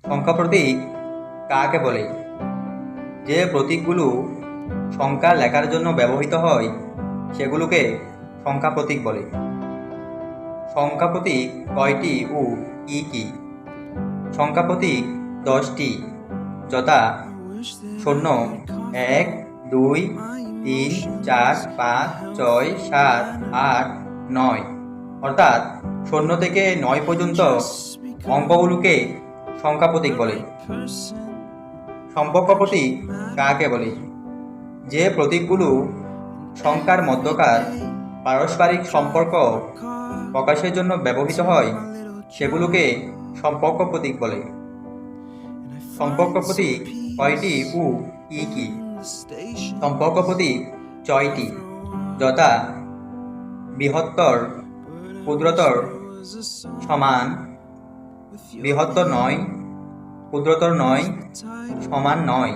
সংখ্যা প্রতীক কাকে বলে? যে প্রতীকগুলো সংখ্যা লেখার জন্য ব্যবহৃত হয় সেগুলোকে সংখ্যা প্রতীক বলে। সংখ্যা প্রতীক কয়টি ও কি কি? সংখ্যা প্রতীক 10টি, যথা 0, 1, 2, 3, 4, 5, 6, 7, 8, 9, অর্থাৎ 0 থেকে 9 পর্যন্ত অঙ্কগুলোকে সংখ্যা প্রতীক বলে। সম্পর্ক প্রতীক কাকে বলে? যে প্রতীকগুলো সংখ্যার মধ্যকার পারস্পরিক সম্পর্ক প্রকাশের জন্য ব্যবহৃত হয় সেগুলোকে সম্পর্ক প্রতীক বলে। সম্পর্ক প্রতীক কয়টি ও কি কি? সম্পর্ক প্রতীক 6টি, যথা বৃহত্তর, ক্ষুদ্রতর, সমান, বৃহত্তর নয়, ক্ষুদ্রতর নয়, সমান নয়।